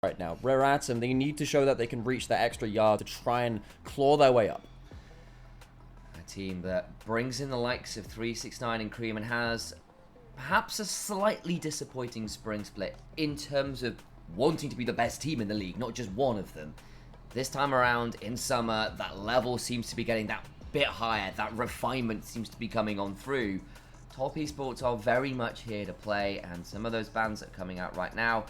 right now. Rare Atom, they need to show that they can reach that extra yard to try and claw their way up. A team that brings in the likes of 369 and Cream and has perhaps a slightly disappointing spring split in terms of wanting to be the best team in the league, not just one of them. This time around in summer, that level seems to be getting that bit higher, that refinement seems to be coming on through. Top Esports are very much here to play, and some of those bans that are coming out right now,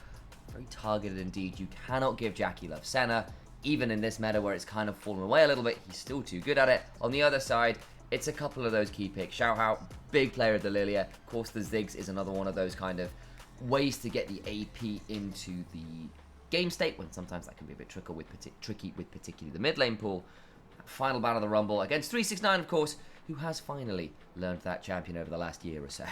very targeted indeed. You cannot give JackeyLove Senna, even in this meta where it's kind of fallen away a little bit, he's still too good at it. On the other side, it's a couple of those key picks. Xiaohao, big player of the Lilia. Of course, the Ziggs is another one of those kind of ways to get the AP into the game state, when sometimes that can be a bit tricky with particularly the mid lane pool. Final battle of the Rumble against 369, of course, who has finally learned that champion over the last year or so.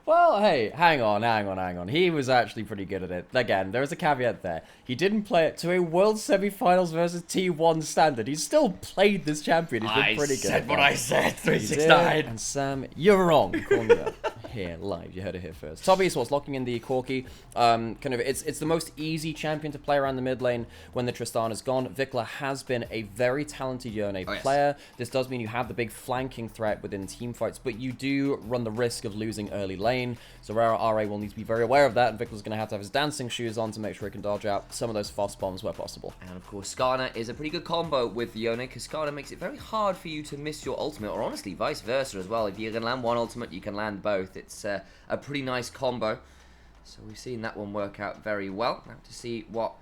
Well, hey, hang on. He was actually pretty good at it. Again, there is a caveat there. He didn't play it to a World Semi-Finals versus T1 standard. He still played this champion. He's been pretty good. I said what I said, 369. And Sam, you're wrong. Calling me out here live. You heard it here first. Top Esports locking in the Corki. It's the most easy champion to play around the mid lane when the Tristan is gone. Vikla has been a very talented Yone player. This does mean you have the big flanking threat within team fights, but you do run the risk of losing early lane. So Rara RA will need to be very aware of that, and Viktor's going to have his dancing shoes on to make sure he can dodge out some of those fast bombs where possible. And of course, Skarner is a pretty good combo with Yone, because Skarner makes it very hard for you to miss your ultimate, or honestly, vice versa as well. If you can land one ultimate, you can land both. It's a pretty nice combo. So we've seen that one work out very well. Now to see what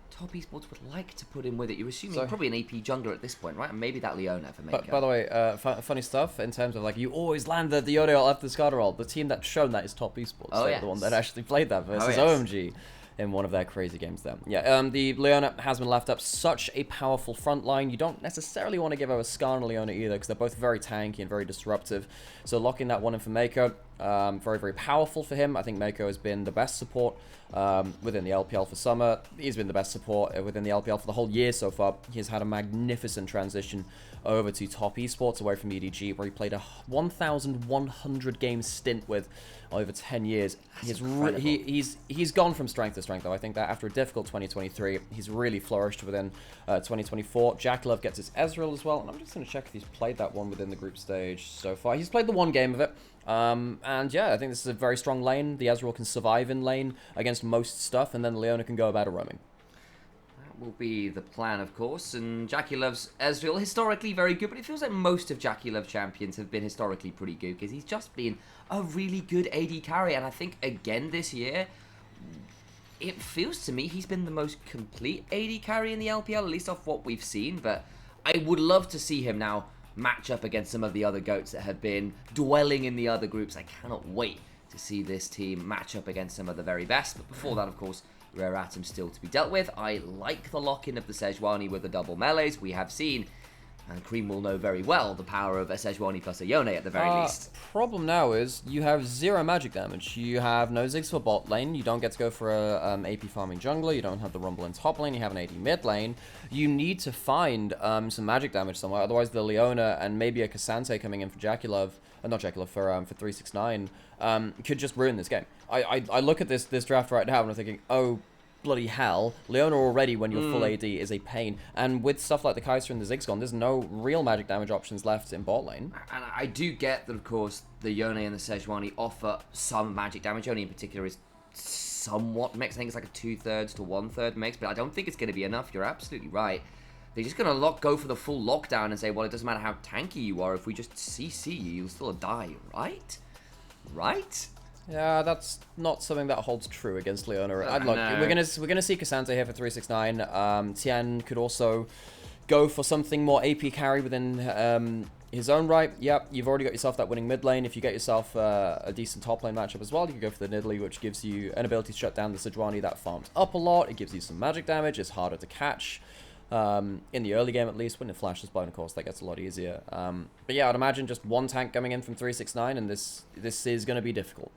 Top Esports would like to put in with it. You're assuming probably an AP jungler at this point, right? And maybe that Leona for Mako. By the way, funny stuff in terms of, like, you always land the Yone ult after the Skarner ult. The team that's shown that is Top Esports. Oh, the one that actually played that versus yes. OMG in one of their crazy games there. Yeah, the Leona has been left up such a powerful front line. You don't necessarily want to give over Skarner and Leona either, because they're both very tanky and very disruptive. So locking that one in for Mako, very, very powerful for him. I think Mako has been the best support within the LPL for summer. He's been the best support within the LPL for the whole year so far. He's had a magnificent transition over to Top Esports away from EDG, where he played a 1,100 game stint with over 10 years. He's gone from strength to strength, though. I think that after a difficult 2023, he's really flourished within 2024. JackeyLove gets his Ezreal as well, and I'm just going to check if he's played that one within the group stage so far. He's played the one game of it. And yeah, I think this is a very strong lane. The Ezreal can survive in lane against most stuff, and then Leona can go about it roaming. That will be the plan, of course. And JackeyLove's Ezreal, historically very good, but it feels like most of JackeyLove champions have been historically pretty good, because he's just been a really good AD carry. And I think, again, this year, it feels to me he's been the most complete AD carry in the LPL, at least off what we've seen. But I would love to see him now match up against some of the other GOATs that have been dwelling in the other groups. I cannot wait to see this team match up against some of the very best. But before that, of course, Rare Atom still to be dealt with. I like the lock-in of the Sejuani with the double melees. We have seen, and Cream will know very well, the power of a Sejuani plus a Yone at the very least. Problem now is you have 0 magic damage. You have no Ziggs for bot lane. You don't get to go for a AP farming jungler. You don't have the Rumble in top lane. You have an AD mid lane. You need to find some magic damage somewhere. Otherwise, the Leona and maybe a Cassante coming in for JackeyLove, not JackeyLove, for 369, could just ruin this game. I look at this draft right now and I'm thinking, oh, bloody hell, Leona already, when you're full AD, is a pain. And with stuff like the Kaiser and the Ziggs gone, there's no real magic damage options left in bot lane. And I do get that, of course, the Yone and the Sejuani offer some magic damage. Yone in particular is somewhat mixed. I think it's like a 2/3 to 1/3 mix, but I don't think it's going to be enough. You're absolutely right. They're just going to go for the full lockdown and say, well, it doesn't matter how tanky you are. If we just CC you, you'll still die, right? Right? Yeah, that's not something that holds true against Leona. Look, we're gonna see Cassante here for 369. Tien could also go for something more AP carry within his own right. Yep, you've already got yourself that winning mid lane. If you get yourself a decent top lane matchup as well, you can go for the Nidalee, which gives you an ability to shut down the Sejuani that farms up a lot. It gives you some magic damage. It's harder to catch. In the early game at least. When it flashes by, of course, that gets a lot easier. But yeah, I'd imagine just one tank coming in from 369, and this is going to be difficult.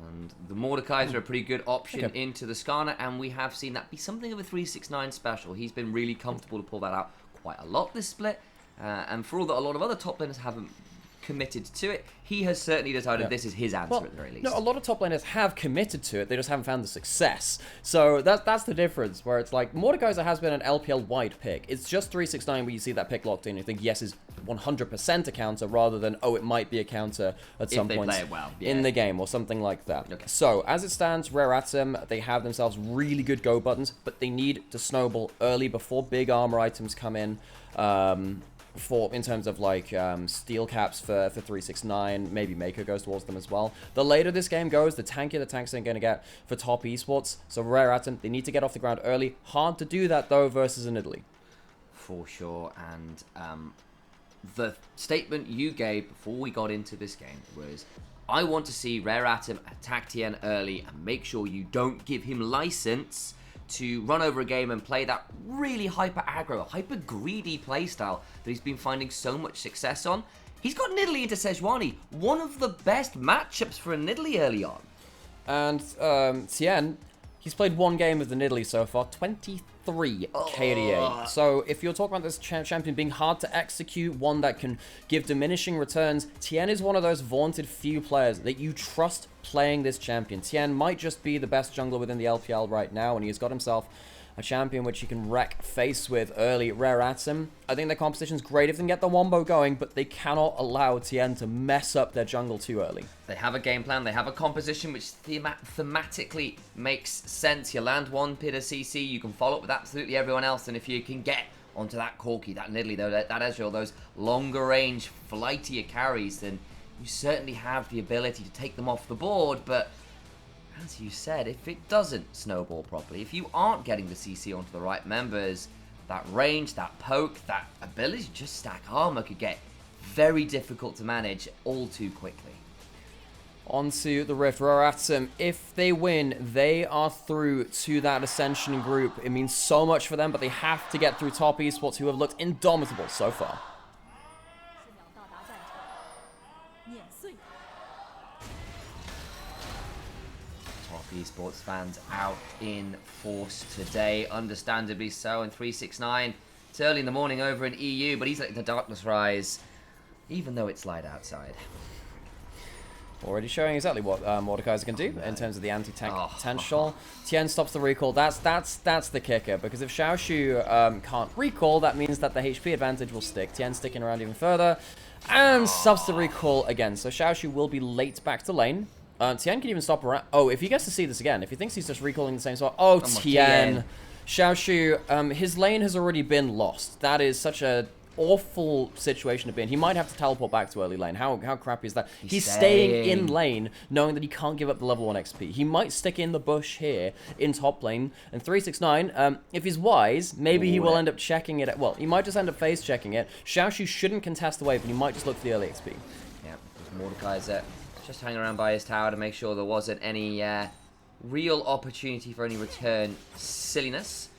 And the Mordekaiser are a pretty good option into the Skarner, and we have seen that be something of a 369 special. He's been really comfortable to pull that out quite a lot this split, and for all that a lot of other top laners haven't committed to it. He has certainly decided this is his answer Well, at the very least. no, a lot of top laners have committed to it, they just haven't found the success. So that's the difference, where it's like, Mordekaiser has been an LPL-wide pick. It's just 369 where you see that pick locked in, and you think, yes, is 100% a counter, rather than, oh, it might be a counter at some point play it well, in the game, or something like that. Okay. So, as it stands, Rare Atom, they have themselves really good go buttons, but they need to snowball early before big armor items come in. In terms of like steel caps for 369, maybe Maker goes towards them as well. The later this game goes, the tankier the tanks are going to get for top esports. So Rare Atom, they need to get off the ground early. Hard to do that though versus an Italy. For sure, and the statement you gave before we got into this game was, I want to see Rare Atom attack TN early and make sure you don't give him license to run over a game and play that really hyper aggro, hyper greedy playstyle that he's been finding so much success on. He's got Nidalee into Sejuani, one of the best matchups for a Nidalee early on. And Tien, he's played one game with the Nidalee so far, 23 KDA. So if you're talking about this champion being hard to execute, one that can give diminishing returns, Tien is one of those vaunted few players that you trust playing this champion. Tien might just be the best jungler within the LPL right now, and he's got himself a champion which he can wreck face with early. Rare Atom, I think their competition's great if they can get the wombo going, but they cannot allow Tien to mess up their jungle too early. They have a game plan, they have a composition which thematically makes sense. You land one pit of CC, you can follow up with absolutely everyone else, and if you can get onto that Corki, that Nidalee, that Ezreal, those longer range, flightier carries, then you certainly have the ability to take them off the board. But as you said, if it doesn't snowball properly, if you aren't getting the CC onto the right members, that range, that poke, that ability to just stack armor could get very difficult to manage all too quickly. Onto the Rift. Rare Atom, if they win, they are through to that Ascension group. It means so much for them, but they have to get through top esports, who have looked indomitable so far. Esports fans out in force today, understandably so, and 369, it's early in the morning over in EU, but he's letting the darkness rise, even though it's light outside. Already showing exactly what Mordekaiser can do in terms of the anti-tank potential. Tien stops the recall. That's the kicker, because if Xiaoshu can't recall, that means that the HP advantage will stick. Tien sticking around even further, and stops the recall again. So Xiaoshu will be late back to lane. Tien can even stop around. Oh, if he gets to see this again, if he thinks he's just recalling the same spot. Oh, Tien. Xiaoshu, his lane has already been lost. That is such a awful situation to be in. He might have to teleport back to early lane. How crappy is that? He's staying in lane, knowing that he can't give up the level 1 XP. He might stick in the bush here in top lane. And 369, if he's wise, maybe he will end up checking it. Well, he might just end up phase checking it. Xiaoshu shouldn't contest the wave, but he might just look for the early XP. Yeah, Mordekaiser just hanging around by his tower to make sure there wasn't any real opportunity for any return silliness.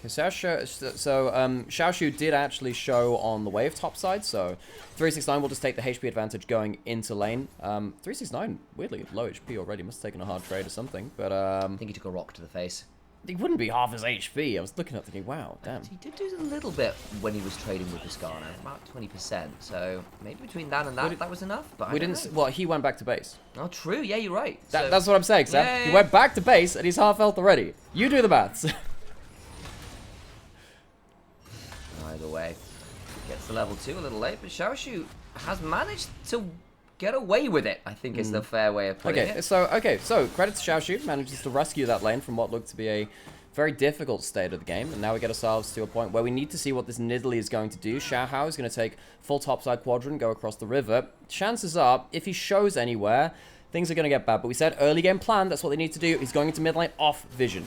Xiaoshu did actually show on the wave top side, so 369 will just take the HP advantage going into lane. 369, weirdly, low HP already, must have taken a hard trade or something, but I think he took a rock to the face. He wouldn't be half his HP. I was looking up thinking, wow, damn. He did do a little bit when he was trading with the Skarner, about 20%, so maybe between that and that was enough, but well, he went back to base. Oh, true, yeah, you're right. That's what I'm saying, Sam. Yeah. He went back to base, and he's half health already. You do the maths. Either way, gets to level 2 a little late, but Xiaoshu has managed to get away with it, I think is the fair way of putting it. So credit to Xiaoshu, manages to rescue that lane from what looked to be a very difficult state of the game, and now we get ourselves to a point where we need to see what this Nidalee is going to do. Xiaohao is going to take full topside quadrant, go across the river. Chances are, if he shows anywhere, things are going to get bad, but we said early game plan, that's what they need to do. He's going into mid lane off vision.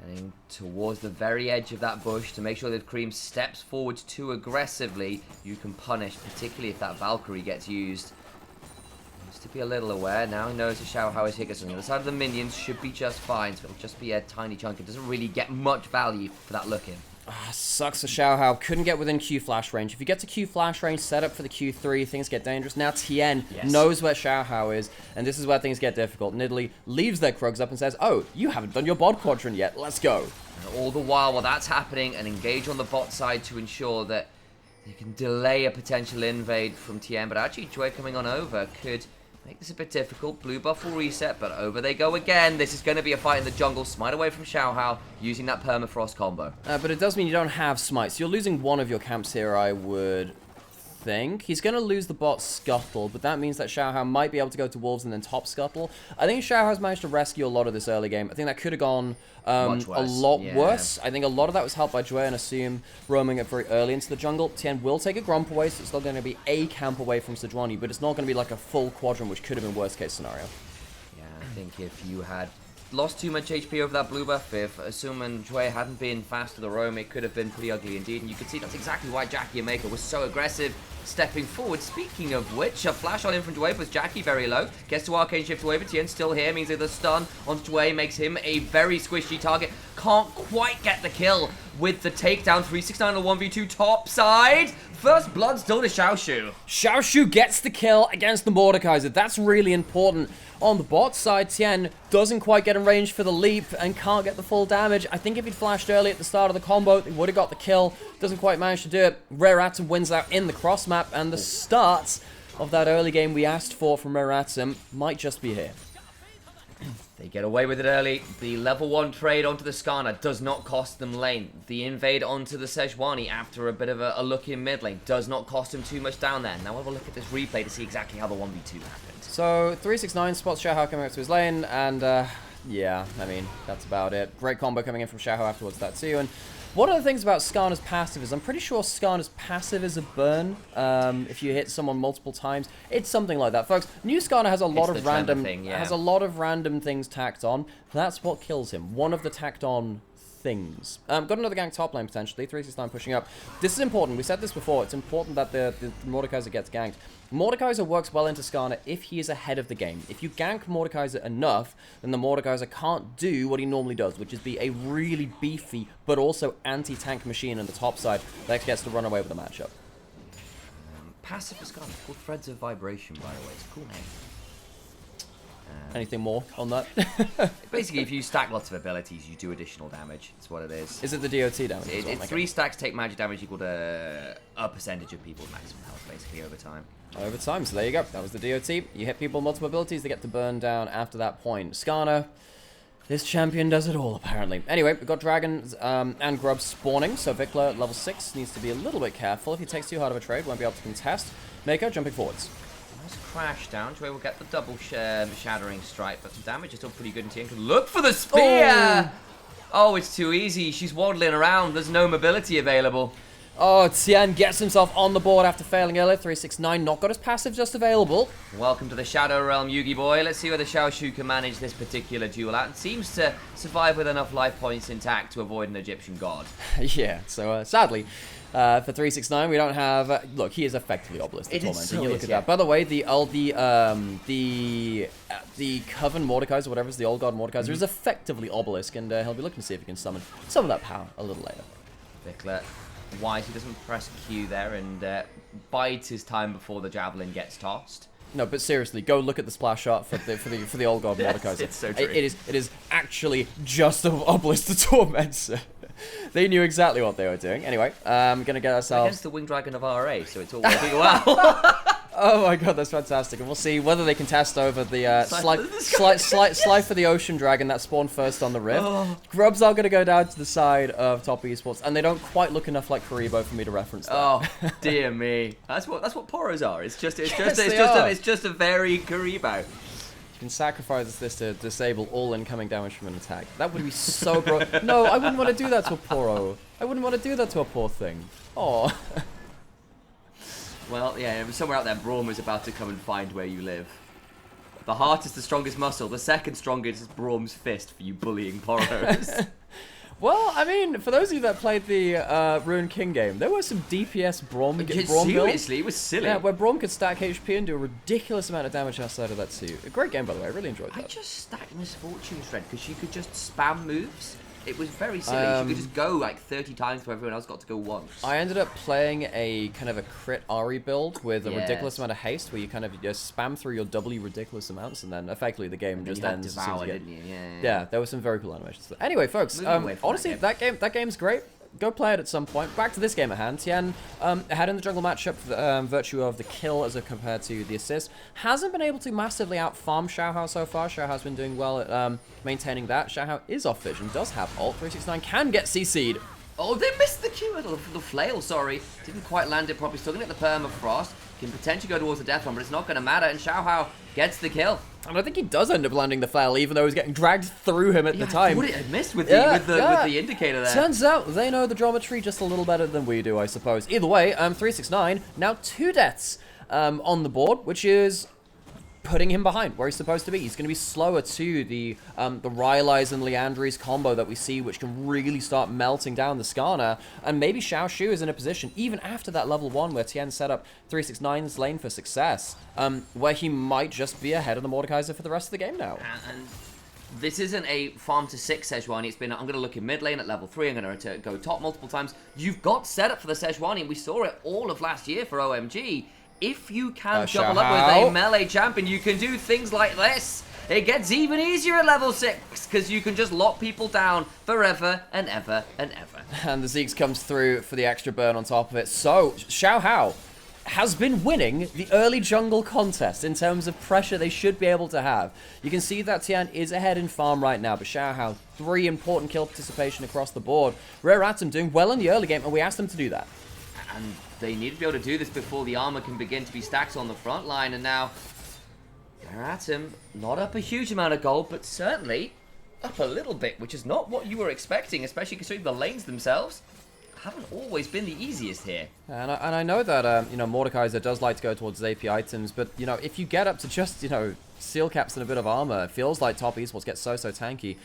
Getting towards the very edge of that bush to make sure that Cream steps forward too aggressively. You can punish, particularly if that Valkyrie gets used. Needs to be a little aware. Now he knows that Xiaohao is Higgins on the other side of the minions, should be just fine. So it'll just be a tiny chunk. It doesn't really get much value for that look-in. Sucks for Xiaohao. Couldn't get within Q flash range. If you get to Q flash range, set up for the Q3, things get dangerous. Now Tien knows where Xiaohao is, and this is where things get difficult. Nidalee leaves their Krugs up and says, oh, you haven't done your bot quadrant yet. Let's go. And all the while that's happening, and engage on the bot side to ensure that You can delay a potential invade from TN, but actually Joy coming on over could make this a bit difficult. Blue buff will reset, but over they go again. This is going to be a fight in the jungle. Smite away from Xiaohao using that permafrost combo. But it does mean you don't have smites. You're losing one of your camps here, I would think. He's going to lose the bot Scuttle, but that means that Xiaohao might be able to go to Wolves and then top Scuttle. I think Xiaohao's managed to rescue a lot of this early game. I think that could have gone a lot worse. I think a lot of that was helped by Jue and Assume roaming it very early into the jungle. Tien will take a Grump away, so it's still going to be a camp away from Sejuani, but it's not going to be like a full quadrant, which could have been worst case scenario. Yeah, I think if you had lost too much HP over that blue buff, if Assume and Jue hadn't been fast to the roam, it could have been pretty ugly indeed, and you can see that's exactly why Jackie and Maker was so aggressive stepping forward. Speaking of which, a flash on in from Jue, but Jackie very low. Gets to Arcane Shift away, but Tien still here, means that the stun on Jue makes him a very squishy target. Can't quite get the kill with the takedown. 369 on 1v2 top side. First blood still to Xiaoshu. Xiaoshu gets the kill against the Mordekaiser. That's really important. On the bot side, Tien doesn't quite get in range for the leap and can't get the full damage. I think if he'd flashed early at the start of the combo, he would have got the kill. Doesn't quite manage to do it. Rare Atom wins out in the cross map, and the start of that early game we asked for from Rare Atom might just be here. They get away with it early. The level 1 trade onto the Skarner does not cost them lane. The invade onto the Sejuani after a bit of a look in mid lane does not cost him too much down there. Now we'll have a look at this replay to see exactly how the 1v2 happened. So 369 spots Xiaohao coming up to his lane, and yeah, I mean, that's about it. Great combo coming in from Xiaohao afterwards that too. And one of the things about Skarner's passive is I'm pretty sure Skarner's passive is a burn. If you hit someone multiple times, it's something like that, folks. New Skarner has a lot of random has a lot of random things tacked on. That's what kills him. One of the tacked on things. Got another gank top lane potentially. 369 pushing up. This is important. We said this before. It's important that the Mordekaiser gets ganked. Mordekaiser works well into Skarner if he is ahead of the game. If you gank Mordekaiser enough, then the Mordekaiser can't do what he normally does, which is be a really beefy but also anti-tank machine on the top side that gets to run away with the matchup. Passive for Skarner. It's called Threads of Vibration, by the way. It's a cool name. Anything more on that? Basically, if you stack lots of abilities, you do additional damage. That's what it is. Is it the DOT damage? It's 3 stacks take magic damage equal to a percentage of people's maximum health, basically, over time. Over time, so there you go. That was the DOT. You hit people with multiple abilities, they get to burn down after that point. Skarner, this champion does it all, apparently. Anyway, we've got dragons and grubs spawning, so Vikla, level 6, needs to be a little bit careful. If he takes too hard of a trade, won't be able to contest. Mako jumping forwards. Nice crash down. Joy will get the double shattering strike, but some damage is still pretty good, and Tien can look for the spear! Oh, it's too easy. She's waddling around. There's no mobility available. Oh, Tien gets himself on the board after failing earlier. 369, not got his passive just available. Welcome to the Shadow Realm, Yugi boy. Let's see whether Xiaoshu can manage this particular duel out. It seems to survive with enough life points intact to avoid an Egyptian god. Yeah, so sadly, for 369, we don't have... look, he is effectively Obelisk the Tormentor. So you look at that. By the way, the Coven Mordekaiser, whatever is the old god Mordekaiser, is effectively Obelisk, and he'll be looking to see if he can summon some of that power a little later. Vikla, wise, he doesn't press Q there and bides his time before the javelin gets tossed. No, but seriously, go look at the splash shot for the old god Mordekaiser. It's so true. It is actually just an Obelisk the Tormentor. They knew exactly what they were doing. Anyway, gonna get ourselves against the Winged Dragon of RA, so it's all working well. Oh my god, that's fantastic. And we'll see whether they can test over the slide for the Ocean Dragon that spawned first on the Rift. Oh. Grubs are going to go down to the side of Top Esports, and they don't quite look enough like Karibo for me to reference that. Oh, dear me. That's what Poros are. It's just a very Karibo. You can sacrifice this to disable all incoming damage from an attack. That would be so bro. No, I wouldn't want to do that to a Poro. I wouldn't want to do that to a poor thing. Oh. Well, yeah, somewhere out there, Braum is about to come and find where you live. The heart is the strongest muscle. The second strongest is Braum's fist for you bullying Poros. Well, I mean, for those of you that played the Ruined King game, there was some DPS Braum builds. Seriously, it was silly. Yeah, where Braum could stack HP and do a ridiculous amount of damage outside of that too. A great game, by the way. I really enjoyed that. I just stacked Misfortune's Thread because she could just spam moves. It was very silly. She could just go like 30 times where everyone else got to go once. I ended up playing a kind of a crit Ari build with a ridiculous amount of haste, where you kind of just spam through your doubly ridiculous amounts, and then effectively the game just ends. Devour, didn't you? Yeah, there were some very cool animations. Anyway, folks, honestly, that game's great. go play it at some point. Back to this game at hand. Tien, ahead in the jungle matchup, virtue of the kill as compared to the assist. Hasn't been able to massively out-farm Xiaohao so far. Xiaohao's been doing well at maintaining that. Xiaohao is off vision, does have ult. 369 can get CC'd. Oh, they missed the Q, the flail, sorry. Didn't quite land it properly. Still going to get the permafrost. Can potentially go towards the death one, but it's not going to matter. And Xiaohao gets the kill. And I think he does end up landing the flail, even though he's getting dragged through him at the time. I thought it had missed with the indicator there. Turns out they know the geometry just a little better than we do, I suppose. Either way, 369, now 2 deaths on the board, which is putting him behind where he's supposed to be. He's going to be slower to the Rylai's and Liandry's combo that we see, which can really start melting down the Skarner. And maybe Xiaoshu is in a position, even after that level 1 where Tien set up 369's lane for success, where he might just be ahead of the Mordekaiser for the rest of the game now. And this isn't a farm to 6 Sejuani. It's been, I'm going to look in mid lane at level 3. I'm going to go top multiple times. You've got set up for the Sejuani. We saw it all of last year for OMG. If you can double up with a melee champion, you can do things like this. It gets even easier at level 6, because you can just lock people down forever and ever and ever. And the Zeeks comes through for the extra burn on top of it. So, Xiaohao has been winning the early jungle contest in terms of pressure they should be able to have. You can see that Tien is ahead in farm right now, but Xiaohao, 3 important kill participation across the board. Rare Atom doing well in the early game, and we asked them to do that. And they need to be able to do this before the armor can begin to be stacked on the front line. And now, Rare Atom, not up a huge amount of gold, but certainly up a little bit, which is not what you were expecting, especially considering the lanes themselves haven't always been the easiest here. And I know that, you know, Mordekaiser does like to go towards his AP items, but, you know, if you get up to just, you know, seal caps and a bit of armor, it feels like top esports gets so tanky.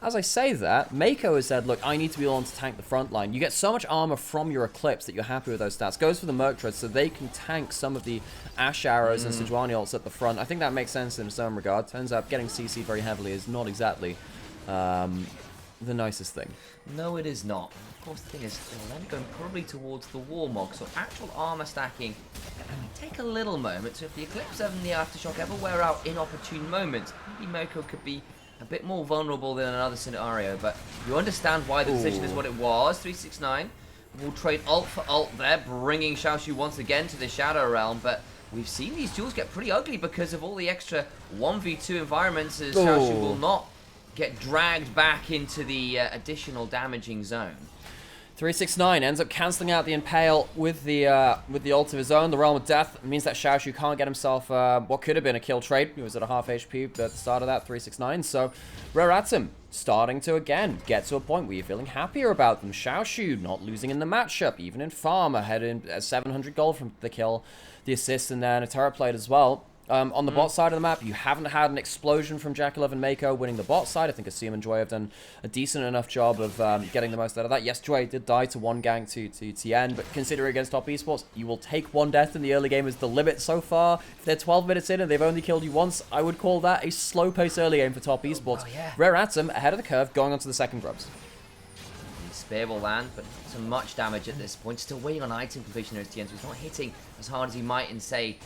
As I say that, Mako has said, look, I need to be able to tank the front line. You get so much armor from your Eclipse that you're happy with those stats. Goes for the Merc Treads so they can tank some of the Ash Arrows and Sejuani ults at the front. I think that makes sense in some regard. Turns out getting CC very heavily is not exactly the nicest thing. No, it is not. Of course, the thing is, they're then going probably towards the Warmog, so actual armor stacking may take a little moment. So if the Eclipse and the Aftershock ever wear out in opportune moments, maybe Mako could be a bit more vulnerable than another scenario, but you understand why the decision is what it was. 369 will trade ult for ult there, bringing Xiaoshu once again to the Shadow Realm, but we've seen these duels get pretty ugly because of all the extra 1v2 environments, as Xiaoshu will not get dragged back into the additional damaging zone. 369 ends up cancelling out the Impale with the ult of his own. The Realm of Death means that Xiaoshu can't get himself what could have been a kill trade. He was at a half HP at the start of that, 369. So, Rare Atom starting to, again, get to a point where you're feeling happier about them. Xiaoshu not losing in the matchup, even in farm, ahead in 700 gold from the kill, the assist, and then a turret plate as well. On the bot side of the map, you haven't had an explosion from Jackalov and Mako winning the bot side. I think Asim and Joy have done a decent enough job of getting the most out of that. Yes, Joy did die to one gang to Tien, but considering against top esports, you will take 1 death in the early game as the limit so far. If they're 12 minutes in and they've only killed you once, I would call that a slow pace early game for top esports. Oh, yeah. Rare Atom ahead of the curve, going on to the second grubs. The spear will land, but not so much damage at this point. Still waiting on item completion as Tien, so he's not hitting as hard as he might in, say,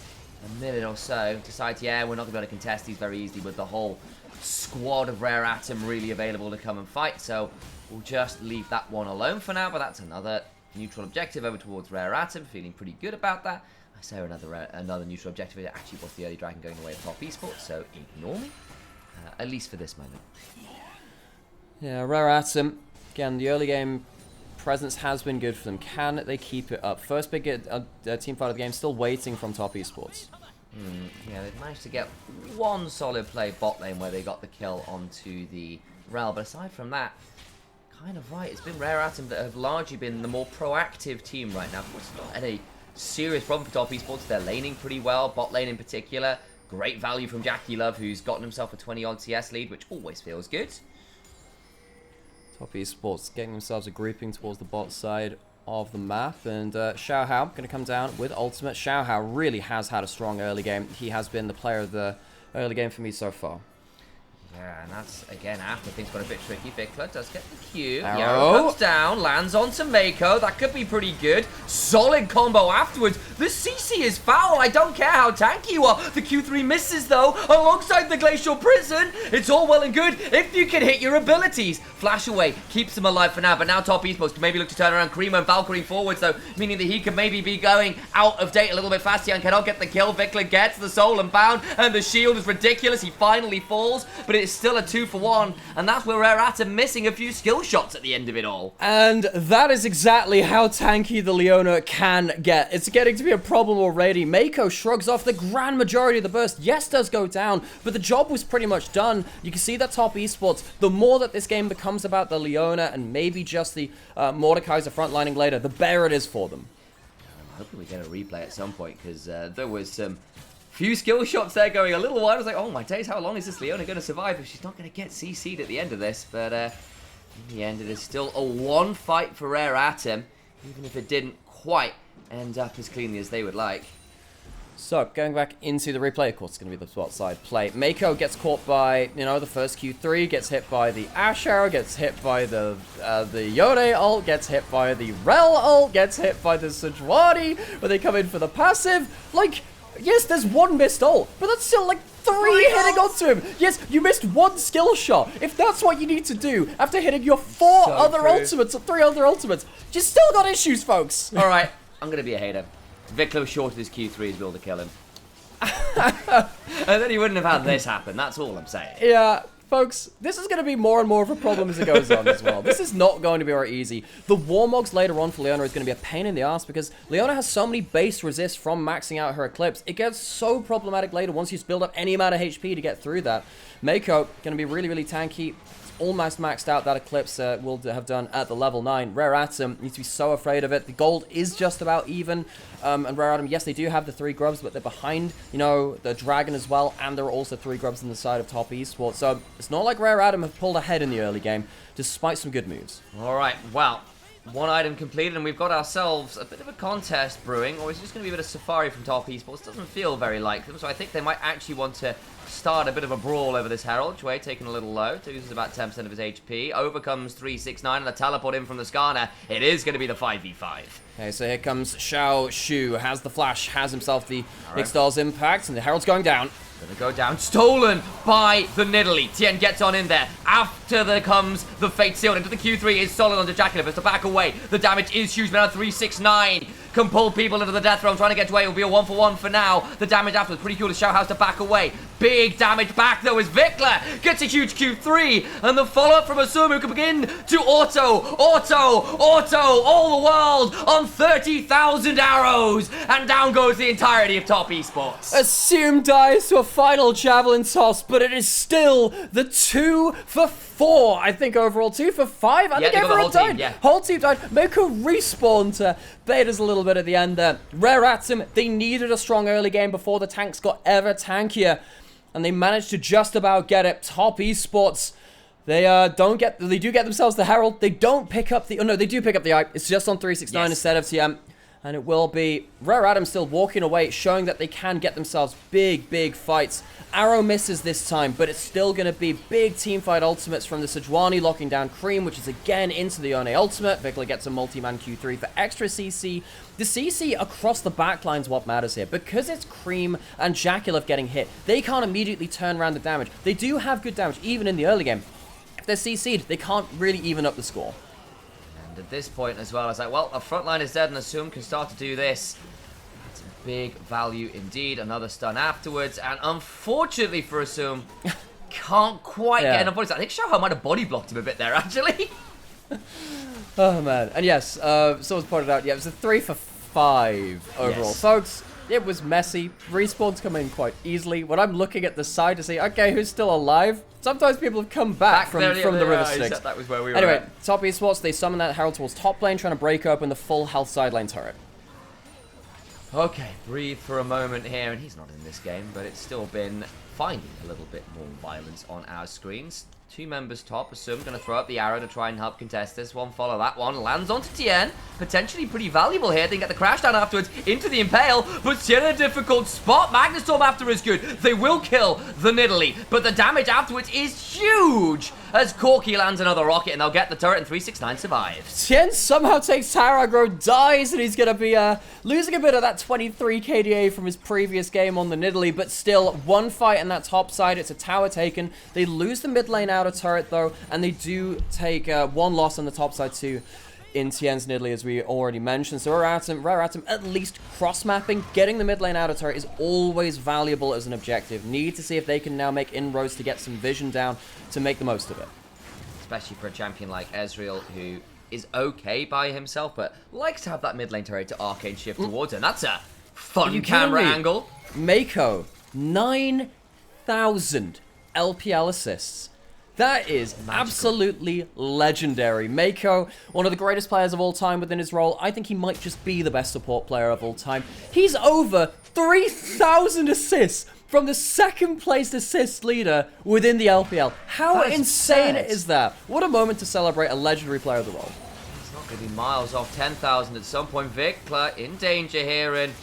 a minute or so. Decides, yeah, we're not going to be able to contest these very easily with the whole squad of Rare Atom really available to come and fight. So we'll just leave that one alone for now. But that's another neutral objective over towards Rare Atom. Feeling pretty good about that. I say another neutral objective. It actually was the early dragon going away to top esports, so ignore me. At least for this moment. Yeah, Rare Atom. Again, the early game presence has been good for them. Can they keep it up? First big team fight of the game, still waiting from top esports. Yeah, they've managed to get one solid play bot lane where they got the kill onto the Rel, but aside from that, kind of right. It's been Rare Atom that have largely been the more proactive team right now. Of course, it's not any serious problem for top esports. They're laning pretty well, bot lane in particular. Great value from Jackie Love, who's gotten himself a 20-odd TS lead, which always feels good. Top esports getting themselves a grouping towards the bot side of the map, and Xiaohao going to come down with ultimate. Xiaohao really has had a strong early game. He has been the player of the early game for me so far. Yeah, and that's, again, after things got a bit tricky. Vikla does get the Q. Arrow. Arrow comes down, lands onto Mako. That could be pretty good. Solid combo afterwards. The CC is foul. I don't care how tanky you are. The Q3 misses, though, alongside the Glacial Prison. It's all well and good if you can hit your abilities. Flash away keeps him alive for now, but now Top Esports can maybe look to turn around Cream and Valkyrie forwards, though, meaning that he could maybe be going out of date a little bit faster and cannot get the kill. Vikla gets the soul and bound, and the shield is ridiculous. He finally falls, but it's still a 2-for-1, and that's where we're at, missing a few skill shots at the end of it all. And that is exactly how tanky the Leona can get. It's getting to be a problem already. Mako shrugs off the grand majority of the burst. Yes, does go down, but the job was pretty much done. You can see that Top Esports, the more that this game becomes about the Leona and maybe just the Mordekaiser frontlining later, the better it is for them. I'm hoping we get a replay at some point, because there was some few skill shots there going a little while. I was like, oh my days, how long is this Leona going to survive if she's not going to get CC'd at the end of this? But in the end, it is still a one fight for Rare Atom, even if it didn't quite end up as cleanly as they would like. So, going back into the replay, of course, it's going to be the spot side play. Mako gets caught by, you know, the first Q3, gets hit by the Ash Arrow, gets hit by the Yone ult, gets hit by the Rel ult, gets hit by the Sejuani, when they come in for the passive. Like, yes, there's one missed ult, but that's still like three hitting onto him. Yes, you missed one skill shot. If that's what you need to do after hitting your three other ultimates, you still got issues, folks. All right, I'm going to be a hater. Vikla shorted his Q3 as well to kill him. And then he wouldn't have had this happen. That's all I'm saying. Yeah, folks, this is going to be more and more of a problem as it goes on as well. This is not going to be very easy. The Warmogs later on for Leona is going to be a pain in the ass because Leona has so many base resists from maxing out her Eclipse. It gets so problematic later once you build up any amount of HP to get through that. Mako going to be really, really tanky. Almost maxed out. That Eclipse will have done at the level 9. Rare Atom needs to be so afraid of it. The gold is just about even. And Rare Atom, yes, they do have the 3 grubs, but they're behind, you know, the Dragon as well. And there are also 3 grubs on the side of Top Esports. So it's not like Rare Atom have pulled ahead in the early game, despite some good moves. All right, well, one item completed, and we've got ourselves a bit of a contest brewing, or is it just going to be a bit of Safari from Top Esports? Doesn't feel very like them, so I think they might actually want to start a bit of a brawl over this Herald. Chue taking a little low, loses about 10% of his HP, overcomes 369, and the teleport in from the Skarner. It is going to be the 5v5. Okay, so here comes Xiao Shu, has the flash, has himself the Ixtal's impact, and the Herald's going down. Gonna go down, stolen by the Nidalee. Tien gets on in there. After there comes the Fate Sealed into the Q3 is solid onto Jackalip. It's to back away. The damage is huge, but now 369 can pull people into the death realm. Trying to get away. It will be a 1-for-1 for now. The damage afterwards, pretty cool to Xiao House to back away. Big damage back though as Vikla gets a huge Q3. And the follow-up from Asumu can begin to auto all the world on 30,000 arrows. And down goes the entirety of Top Esports. Assume dies to a final javelin toss, but it is still the 2-for-4, I think, overall. 2-for-5? I think everyone died. Whole team died. Mako respawned to bait us a little bit at the end there. Rare Atom, they needed a strong early game before the tanks got ever tankier, and they managed to just about get it. Top Esports, they do get themselves the Herald. They don't pick up the, oh no, they do pick up the eye. It's just on 369 instead of TM. And it will be Rare Atom still walking away, showing that they can get themselves big, big fights. Arrow misses this time, but it's still going to be big teamfight ultimates from the Sejuani, locking down Cream, which is again into the Yone ultimate. Vikla gets a multi-man Q3 for extra CC. The CC across the backline is what matters here. Because it's Cream and Jackalip getting hit, they can't immediately turn around the damage. They do have good damage, even in the early game. If they're CC'd, they can't really even up the score. And at this point as well, it's like, well, a front line is dead and Assume can start to do this. That's a big value indeed. Another stun afterwards. And unfortunately for Assume, can't quite get enough bodies. I think Xiao might have body blocked him a bit there, actually. Oh, man. And yes, someone's pointed out, yeah, it was a 3-for-5 overall. Yes. Folks, it was messy. Respawns come in quite easily. When I'm looking at the side to see, okay, who's still alive? Sometimes people have come back from the River Styx. That was where we were. Anyway, Top Esports, they summon that Herald towards top lane, trying to break open the full health side lane turret. Okay, breathe for a moment here, and he's not in this game, but it's still been finding a little bit more violence on our screens. Two members top. Asum going to throw up the arrow to try and help contest this one. Follow that one. Lands onto Tien. Potentially pretty valuable here. They can get the crash down afterwards into the Impale. But Tien in a difficult spot. Magnustorm after is good. They will kill the Nidalee. But the damage afterwards is huge. As Corki lands another rocket and they'll get the turret and 369 survives. Tien somehow takes tower aggro, dies, and he's going to be losing a bit of that 23 KDA from his previous game on the Nidalee, but still, one fight in that top side, it's a tower taken. They lose the mid lane outer turret, though, and they do take one loss on the top side, too, in Tien's Nidalee, as we already mentioned. So Rare Atom, at least cross-mapping, getting the mid lane outer turret is always valuable as an objective. Need to see if they can now make inroads to get some vision down to make the most of it. Especially for a champion like Ezreal, who is okay by himself, but likes to have that mid lane turret to arcane shift towards him. That's a fun camera angle. Mako, 9,000 LPL assists. That is absolutely legendary. Mako, one of the greatest players of all time within his role. I think he might just be the best support player of all time. He's over 3,000 assists from the second place assist leader within the LPL. How insane is that? What a moment to celebrate a legendary player of the role. He's not going to be miles off 10,000 at some point. Vikla in danger here, and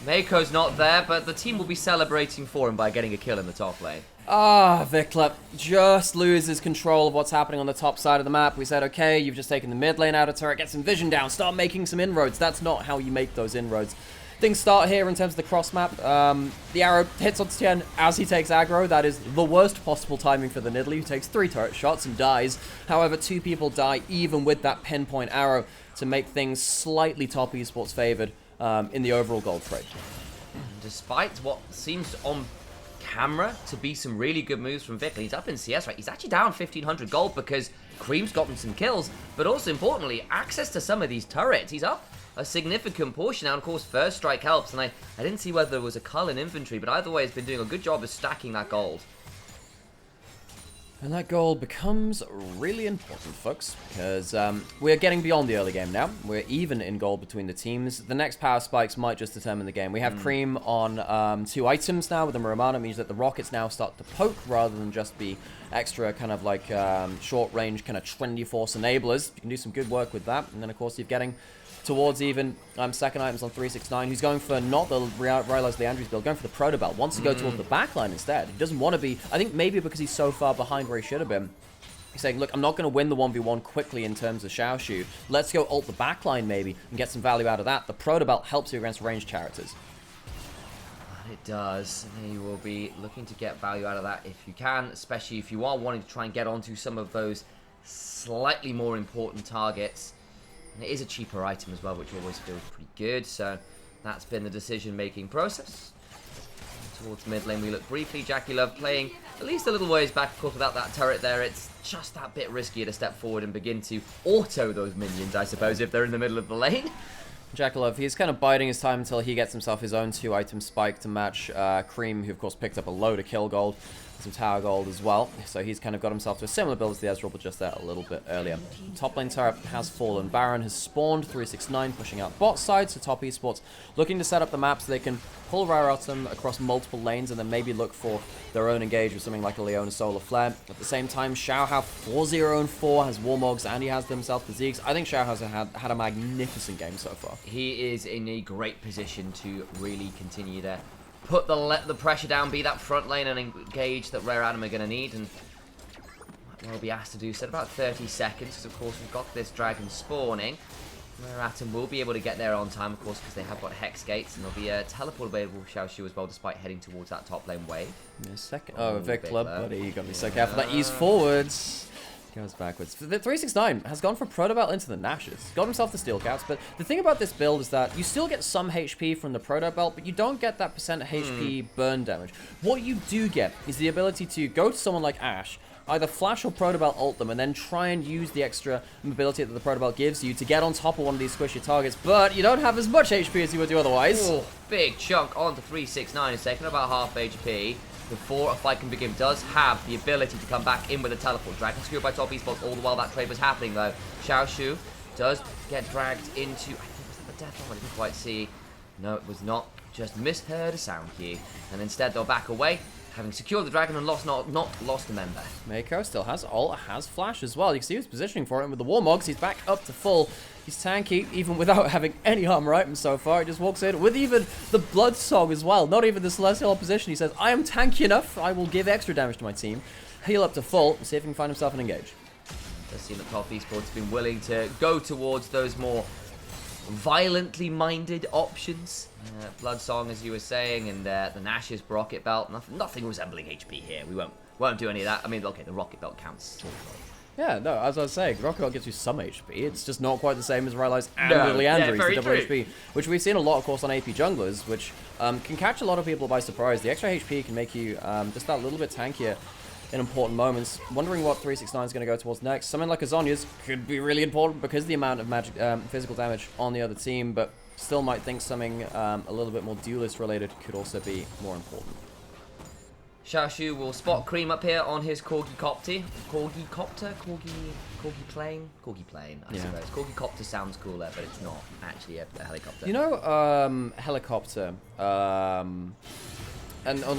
Mako's not there, but the team will be celebrating for him by getting a kill in the top lane. Vikla just loses control of what's happening on the top side of the map. We said, okay, you've just taken the mid lane out of turret, get some vision down, start making some inroads. That's not how you make those inroads. Things start here in terms of the cross map. The arrow hits on Tien as he takes aggro. That is the worst possible timing for the Nidalee, who takes 3 turret shots and dies. However, 2 people die even with that pinpoint arrow to make things slightly top esports favored in the overall gold trade. Despite what seems on camera to be some really good moves from Vikla, he's up in CS, right? He's actually down 1,500 gold because Cream's gotten some kills, but also importantly, access to some of these turrets. He's up a significant portion now. Of course, first strike helps, and I didn't see whether there was a cull in inventory, but either way, he's been doing a good job of stacking that gold. And that gold becomes really important, folks, because we're getting beyond the early game now. We're even in gold between the teams. The next power spikes might just determine the game. We have Cream on 2 items now with the Muramana. It means that the rockets now start to poke rather than just be extra kind of like short range kind of trendy force enablers. You can do some good work with that. And then, of course, you're getting towards even second items on 369. He's going for not the Realize Leandri's build, going for the Proto Belt. Wants to go towards the backline instead. He doesn't want to be, I think maybe because he's so far behind where he should have been. He's saying, look, I'm not going to win the 1v1 quickly in terms of Xiaoshu. Let's go ult the backline maybe and get some value out of that. The Proto Belt helps you against ranged characters. It does. And you will be looking to get value out of that if you can, especially if you are wanting to try and get onto some of those slightly more important targets. And it is a cheaper item as well, which always feels pretty good. So that's been the decision-making process. Towards mid lane, we look briefly. Jackie Love playing at least a little ways back. Of course, without that turret there, it's just that bit riskier to step forward and begin to auto those minions, I suppose, if they're in the middle of the lane. Jackalov, he's kind of biding his time until he gets himself his own 2-item spike to match Cream, who of course picked up a load of kill gold, some tower gold as well. So he's kind of got himself to a similar build as the Ezreal, but just there a little bit earlier. Top lane turret has fallen. Baron has spawned, 369 pushing out bot side, so Top Esports looking to set up the map so they can pull Rare Atom across multiple lanes and then maybe look for their own engage with something like a Leona Solar Flare. At the same time, Xiao have 4-0-4, has Warmogs, and he has himself the Zeeks. I think Xiao has had a magnificent game so far. He is in a great position to really continue to put the pressure down, be that front lane and engage that Rare Atom are going to need, and what will be asked to do so about 30 seconds, because of course we've got this dragon spawning. Rare Atom will be able to get there on time, of course, because they have got Hex Gates, and there'll be a teleport available for Xiaoshu as well, despite heading towards that top lane wave. In a second. Oh, Vic Club, buddy, you got to be so careful. That ease forwards. Goes backwards. The 369 has gone from Proto Belt into the Nashes. Got himself the Steel Caps, but the thing about this build is that you still get some HP from the Proto Belt, but you don't get that percent HP burn damage. What you do get is the ability to go to someone like Ashe, either flash or Proto Belt ult them, and then try and use the extra mobility that the Proto Belt gives you to get on top of one of these squishy targets, but you don't have as much HP as you would do otherwise. Oh, big chunk onto 369. It's taken about half HP. Before a fight can begin, does have the ability to come back in with a teleport. Dragon secured by Top Esports all the while that trade was happening, though. Xiaoshu does get dragged into, I think, was that the death one? I didn't quite see. No, it was not. Just misheard a sound cue. And instead, they'll back away. having secured the dragon and not lost a member. Mako still has ult, has flash as well. You can see he's positioning for it with the Warmogs. He's back up to full. He's tanky, even without having any armor items so far. He just walks in with even the Blood Song as well. Not even the Celestial opposition. He says, I am tanky enough. I will give extra damage to my team. Heal up to full and see if he can find himself an engage. Does seem that Top Esports have been willing to go towards those more violently minded options. Blood Song, as you were saying, and the Nash's Rocket Belt. Nothing resembling HP here. We won't do any of that. I mean, okay, the Rocket Belt counts. Yeah, no, as I was saying, Rocket Belt gives you some HP. It's just not quite the same as Rylai's and Leandra's, the double HP, which we've seen a lot, of course, on AP junglers, which can catch a lot of people by surprise. The extra HP can make you just that little bit tankier in important moments. Wondering what 369 is going to go towards next. Something like a Zhonya's could be really important because of the amount of magic, physical damage on the other team, but still might think something a little bit more duelist related could also be more important. Xiaoshu will spot Cream up here on his Corgi plane, I suppose. Corgi copter sounds cooler, but it's not actually a helicopter. You know, helicopter, and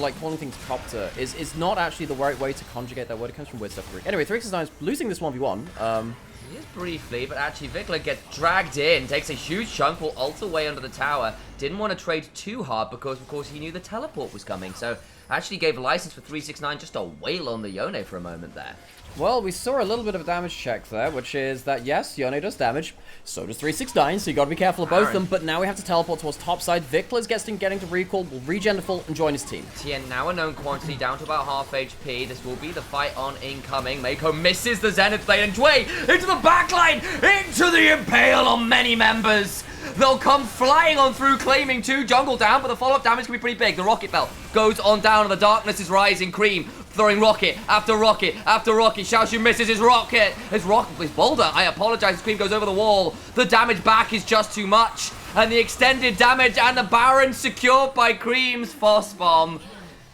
like calling things copter is not actually the right way to conjugate that word. It comes from weird stuff. Anyway, 369 is losing this 1v1. He is briefly, but actually Vikla gets dragged in, takes a huge chunk, will ult away under the tower. Didn't want to trade too hard because, of course, he knew the teleport was coming. So actually gave a license for 369 just to wail on the Yone for a moment there. Well, we saw a little bit of a damage check there, which is that, yes, Yone does damage, so does 369, so you got to be careful of both of them, but now we have to teleport towards top side. Vikla's getting to recall, will regen to full and join his team. Tien now a known quantity, down to about half HP. This will be the fight on incoming. Mako misses the Zenith Blade, and Dway into the backline, into the Impale on many members. They'll come flying on through, claiming 2 jungle down, but the follow-up damage can be pretty big. The Rocket Belt goes on down, and the darkness is rising. Cream throwing rocket after rocket after rocket. Xiaoshu misses his rocket. His boulder. I apologize. Cream goes over the wall. The damage back is just too much. And the extended damage and the Baron secured by Cream's Foss Bomb.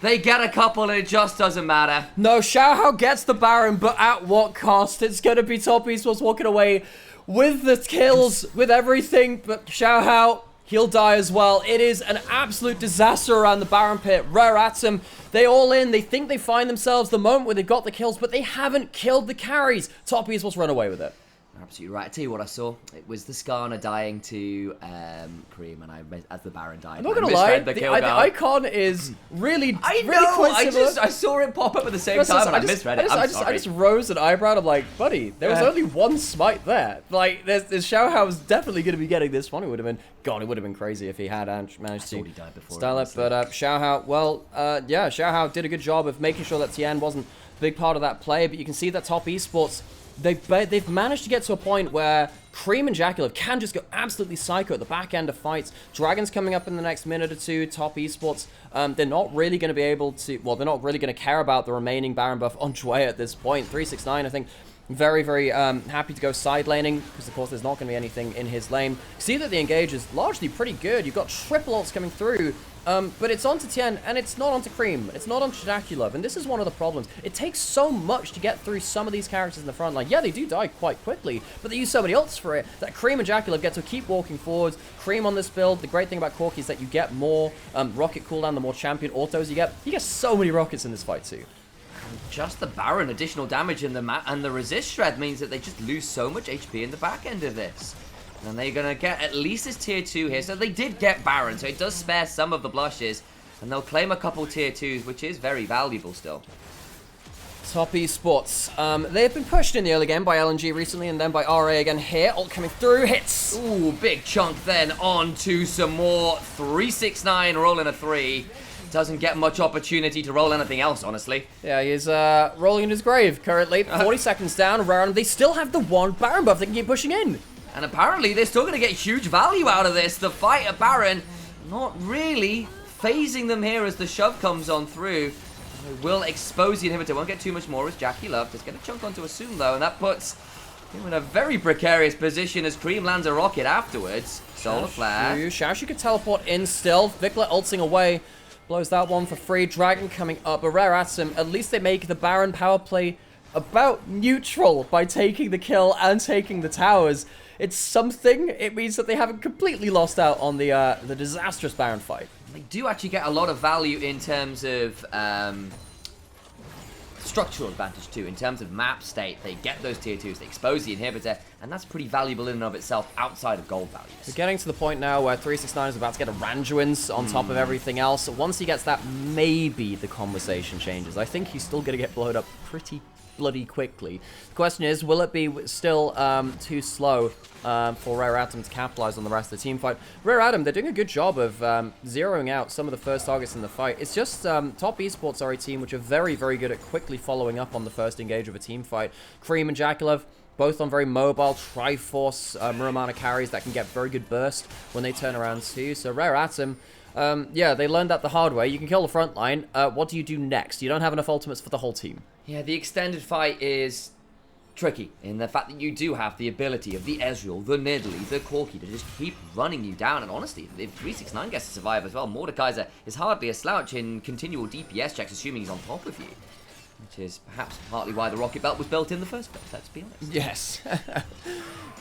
They get a couple and it just doesn't matter. No, Xiaohao gets the Baron, but at what cost? It's going to be Top Esports walking away with the kills, with everything, but Xiaohao, he'll die as well. It is an absolute disaster around the Baron pit. Rare Atom, they all in. They think they find themselves the moment where they've got the kills, but they haven't killed the carries. Top Esports run away with it. Absolutely right. I tell you what I saw. It was the Skarner dying to Cream, and as the Baron died. I'm not gonna lie, the icon is really, quite similar. I saw it pop up at the same time, and I misread it. I just rose an eyebrow. And I'm like, buddy, there was only one smite there. Like, there's Xiaohao was definitely going to be getting this one. It would have been crazy if he had managed to style it. But Xiaohao, well, yeah, Xiaohao did a good job of making sure that Tien wasn't a big part of that play. But you can see that Top Esports, they've managed to get to a point where Cream and Jaculav can just go absolutely psycho at the back end of fights. Dragon's coming up in the next minute or two. Top Esports, they're not really going to be able to, well, they're not really going to care about the remaining Baron buff on Dway at this point. 369, I think, very, very happy to go side laning, because of course there's not going to be anything in his lane. See that the engage is largely pretty good. You've got triple ults coming through. But it's onto Tien, and it's not onto Cream. It's not onto Jaculav, and this is one of the problems. It takes so much to get through some of these characters in the front line. Yeah, they do die quite quickly, but they use so many ults for it that Cream and Jaculav get to keep walking forwards. Cream on this build, the great thing about Corki is that you get more rocket cooldown, the more champion autos you get. You get so many rockets in this fight too. Just the Baron additional damage in the resist shred means that they just lose so much HP in the back end of this. And they're going to get at least his tier 2 here. So they did get Baron, so it does spare some of the blushes. And they'll claim a couple tier 2s, which is very valuable still. Top Esports. They've been pushed in the early game by LNG recently, and then by RA again here. Ult coming through, hits. Ooh, big chunk then on to some more. 369 rolling a 3. Doesn't get much opportunity to roll anything else, honestly. Yeah, he's rolling in his grave currently. 40 seconds down, Rare, they still have the one Baron buff they can keep pushing in. And apparently they're still going to get huge value out of this. The fight at Baron, not really phasing them here as the shove comes on through. They will expose the inhibitor. Won't get too much more as Jaculav. Just going to chunk onto a Soon though, and that puts him in a very precarious position as Cream lands a rocket afterwards. Solar Flare. Xiaoshu could teleport in still. Vikla ulting away. Blows that one for free. Dragon coming up. A Rare Atom. At least they make the Baron power play about neutral by taking the kill and taking the towers. It's something. It means that they haven't completely lost out on the disastrous Baron fight. They do actually get a lot of value in terms of structural advantage too. In terms of map state, they get those tier 2s, they expose the inhibitor, and that's pretty valuable in and of itself outside of gold values. We're getting to the point now where 369 is about to get a Randuin's on top of everything else. Once he gets that, maybe the conversation changes. I think he's still going to get blown up pretty bloody quickly. The question is, will it be still too slow for Rare Atom to capitalize on the rest of the team fight? Rare Atom, they're doing a good job of zeroing out some of the first targets in the fight. It's just Top Esports are a team which are very, very good at quickly following up on the first engage of a team fight. Cream and Jakulov, both on very mobile Triforce Muramana carries that can get very good burst when they turn around too. So Rare Atom, yeah, they learned that the hard way. You can kill the front line. What do you do next? You don't have enough ultimates for the whole team. Yeah, the extended fight is tricky in the fact that you do have the ability of the Ezreal, the Nidalee, the Corki to just keep running you down. And honestly, if 369 gets to survive as well, Mordekaiser is hardly a slouch in continual DPS checks, assuming he's on top of you. Which is perhaps partly why the Rocket Belt was built in the first place, let's be honest. Yes.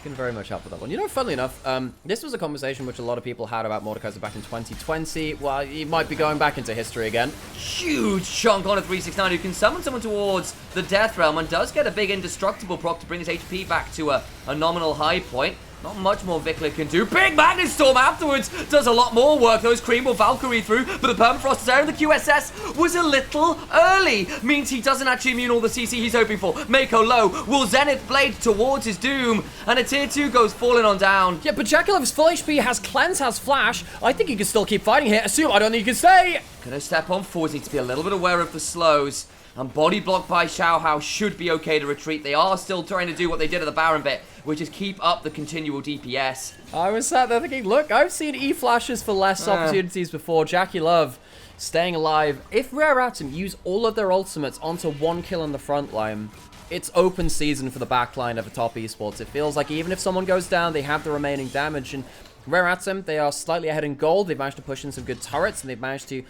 Can very much help with that one. You know, funnily enough, this was a conversation which a lot of people had about Mordekaiser back in 2020. Well, he might be going back into history again. Huge chunk on a 369 who can summon someone towards the Death Realm and does get a big indestructible proc to bring his HP back to a nominal high point. Not much more Vikler can do. Big Magnet Storm afterwards does a lot more work. Those Cream will Valkyrie through, but the Permafrost is there, and the QSS was a little early. Means he doesn't actually immune all the CC he's hoping for. Mako low, will Zenith Blade towards his doom, and a tier 2 goes falling on down. Yeah, but Jakulov's full HP, has Cleanse, has Flash. I think he can still keep fighting here. Assume, I don't think he can stay. Gonna step on forward, needs to be a little bit aware of the slows. And body blocked by Xiaohao should be okay to retreat. They are still trying to do what they did at the Baron bit, which is keep up the continual DPS. I was sat there thinking, look, I've seen E-flashes for less opportunities before. Jakulov staying alive. If Rare Atom use all of their ultimates onto one kill in the front line, it's open season for the backline of the Top Esports. It feels like even if someone goes down, they have the remaining damage. And Rare Atom, they are slightly ahead in gold. They've managed to push in some good turrets, and they've managed to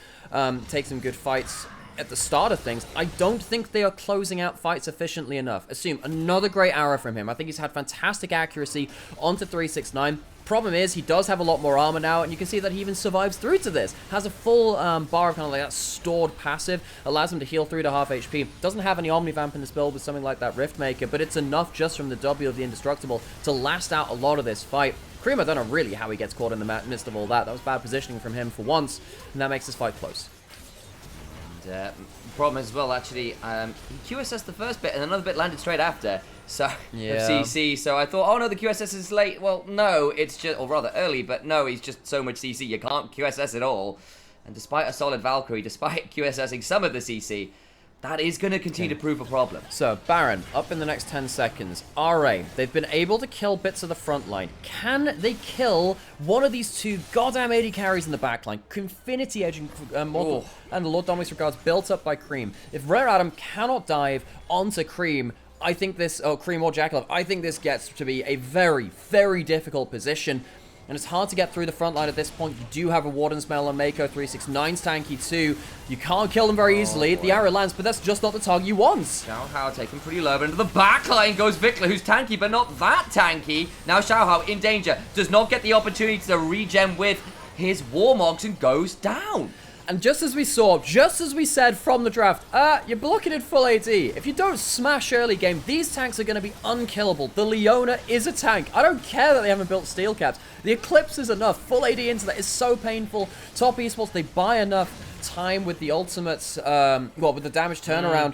take some good fights at the start of things. I don't think they are closing out fights efficiently enough. Assume another great arrow from him. I think he's had fantastic accuracy onto 369. Problem is, he does have a lot more armor now, and you can see that he even survives through to this. Has a full bar of kind of like that stored passive, allows him to heal through to half HP. Doesn't have any Omnivamp in this build with something like that Riftmaker, but it's enough just from the W of the Indestructible to last out a lot of this fight. Cream, I don't know really how he gets caught in the midst of all that. That was bad positioning from him for once, and that makes this fight close. Problem as well, actually, he QSS the first bit and another bit landed straight after. So, yeah. CC, so I thought, oh no, the QSS is late. Well, no, it's just, or rather early, but no, he's just so much CC, you can't QSS at all. And despite a solid Valkyrie, despite QSSing some of the CC, that is going to continue to prove a problem. So, Baron, up in the next 10 seconds. RA, they've been able to kill bits of the front line. Can they kill one of these two goddamn 80 carries in the back line? Infinity Edging Mortal and the Lord Dominic's Regards built up by Cream. If Rare Atom cannot dive onto Cream, I think this, Cream or Jakulov, I think this gets to be a very, very difficult position. And it's hard to get through the front line at this point. You do have a Warden's Mail on Mako, 369's tanky too. You can't kill them very easily. The arrow lands, but that's just not the target you want. Xiaohao taken pretty low, but into the back line goes Vikler, who's tanky, but not that tanky. Now Xiaohao in danger, does not get the opportunity to regen with his Warmogs and goes down. And just as we saw, just as we said from the draft, you're blocking at full AD. If you don't smash early game, these tanks are going to be unkillable. The Leona is a tank. I don't care that they haven't built steel caps. The Eclipse is enough. Full AD into that is so painful. Top Esports, they buy enough time with the ultimates, well, with the damage turnaround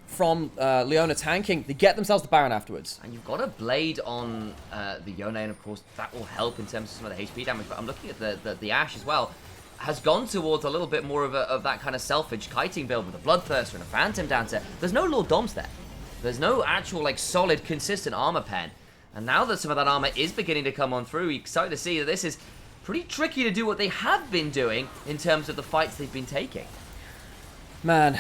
from Leona tanking. They get themselves the Baron afterwards. And you've got a Blade on the Yone, and of course that will help in terms of some of the HP damage. But I'm looking at the Ashe as well. Has gone towards a little bit more of that kind of selfish kiting build with a Bloodthirster and a Phantom Dancer. There's no Lord Doms there. There's no actual, like, solid, consistent armor pen. And now that some of that armor is beginning to come on through, you're excited to see that this is pretty tricky to do what they have been doing in terms of the fights they've been taking. Man,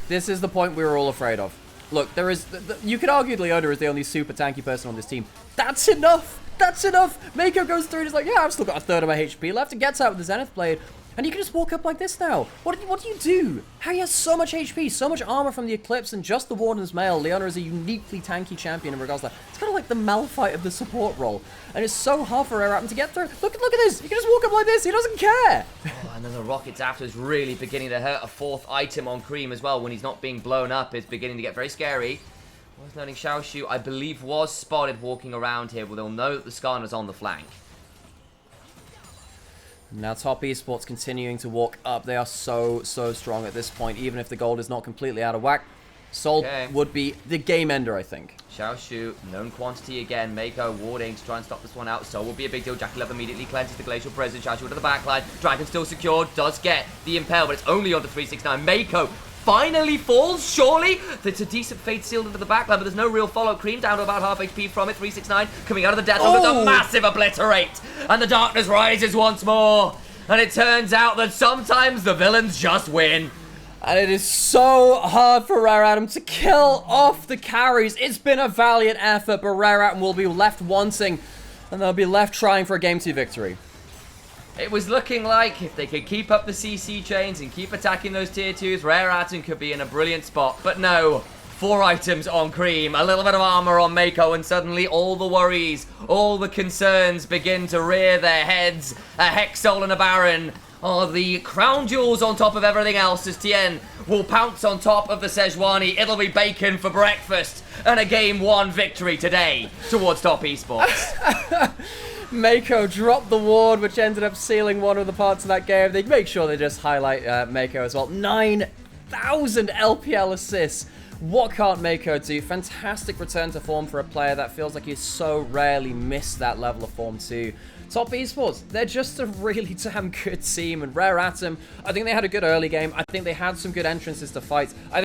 this is the point we were all afraid of. Look, there is... you could argue Leona is the only super tanky person on this team. That's enough! That's enough! Mako goes through and is like, yeah, I've still got a third of my HP left, and gets out with the Zenith Blade. And you can just walk up like this now. What do you do? Harry has so much HP, so much armor from the Eclipse, and just the Warden's Mail. Leona is a uniquely tanky champion in regards to that. It's kind of like the Malphite of the support role. And it's so hard for Aram to get through. Look at this. He can just walk up like this. He doesn't care. Oh, and then the rockets after is really beginning to hurt. A fourth item on Cream as well when he's not being blown up is beginning to get very scary. Worth noting, Xiaoshu, I believe, was spotted walking around here, but they'll know that the Skarner's on the flank. Now Top Esports continuing to walk up. They are so strong at this point, even if the gold is not completely out of whack. Soul would be the game ender, I think. Xiaoshu, known quantity again. Mako warding to try and stop this one out. So will be a big deal. Jackie Love immediately cleanses the Glacial Presence. Xiaoshu to the backline. Dragon still secured. Does get the Impale, but it's only onto 369. Mako finally falls, surely. It's a decent fade sealed into the backline, but there's no real follow. Cream down to about half HP from it. 369 coming out of the death zone. It's a massive obliterate. And the darkness rises once more. And it turns out that sometimes the villains just win. And it is so hard for Rare Atom to kill off the carries. It's been a valiant effort, but Rare Atom will be left wanting. And they'll be left trying for a Game 2 victory. It was looking like if they could keep up the CC chains and keep attacking those tier 2s, Rare Atom could be in a brilliant spot. But no, 4 items on Cream, a little bit of armor on Mako, and suddenly all the worries, all the concerns begin to rear their heads. A Hex Soul and a Baron are the crown jewels on top of everything else as Tien will pounce on top of the Sejuani. It'll be bacon for breakfast and a Game 1 victory today towards Top Esports. Mako dropped the ward, which ended up sealing one of the parts of that game. They make sure they just highlight Mako as well. 9,000 LPL assists. What can't Mako do? Fantastic return to form for a player that feels like he's so rarely missed that level of form too. Top Esports, they're just a really damn good team, and Rare Atom, I think they had a good early game. I think they had some good entrances to fights.